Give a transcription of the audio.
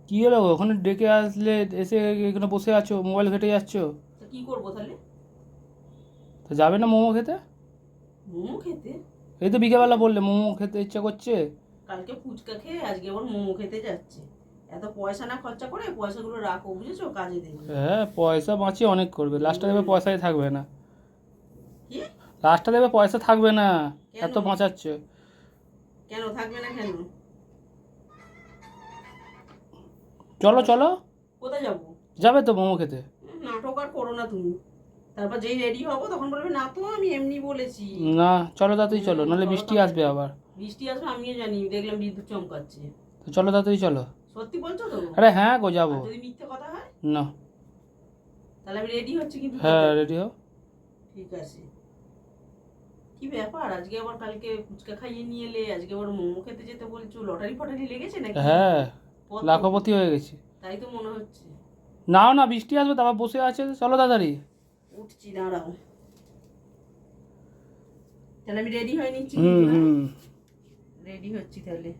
কি হলো গো? ওখানে ডেকে আসলে এসে এখানে বসে আছো, মোবাইল ঘেটে যাচ্ছ। তা কি করবো তাহলে? তো যাবে না মোমো খেতে? মোমো খেতে? এই তো বিকেলবেলা বললে মোমো খেতে ইচ্ছা করছে। কালকে ফুচকা খেয়ে আজকে আবার মোমো খেতে যাচ্ছে। এত পয়সা না খরচা করে পয়সাগুলো রাখো, বুঝেছো? কাজে দেবে। হ্যাঁ, পয়সা বাঁচিয়ে অনেক করবে, লাস্টে দেবে পয়সাই থাকবে না। কি? লাস্টে দেবে পয়সা থাকবে না। কেন? এত বাঁচাচ্ছ। কেন থাকবে না কেন? চলো চলো। কোথায় যাবো? যাবে তো মোমো খেতে? নাটক আর করো না তুমি। তারপর যেই রেডি হবো তখন বলবে না তো আমি এমনি বলেছি। না, চলো তাড়াতাড়ি চলো, নাহলে চলো বৃষ্টি আসবে তাড়াতাড়ি। আবার। বৃষ্টি আসবে আমিও জানি, দেখলাম বিদ্যুৎ চমকাচ্ছে। তো চলো তাড়াতাড়ি চলো। সত্যি বলছো তো? আরে হ্যাঁ গো, যাবো। আর যদি মিথ্যে কথা হয়? না। তাহলে আমি রেডি হচ্ছি কিন্তু হ্যাঁ, তাড়াতাড়ি। রেডি হও। ঠিক আছে। কি ব্যাপার, আজকে আবার কালকে ফুচকা খাইয়ে নিয়ে এলে, আজকে আবার মোমো খেতে যেতে বলছো? লটারি ফটারি লেগেছে নাকি? হ্যাঁ, কত? লাখপতি হয়ে গেছি। তাই তো মনে হচ্ছে। নাও না, বৃষ্টি আসবে, তারপর বসে আছে, চলো তাড়াতাড়ি। উঠছি, দাঁড়াও। তাহলে আমি রেডি হয়ে নিচ্ছি হুম কিন্তু, হ্যাঁ? হুম। রেডি হচ্ছি তাহলে।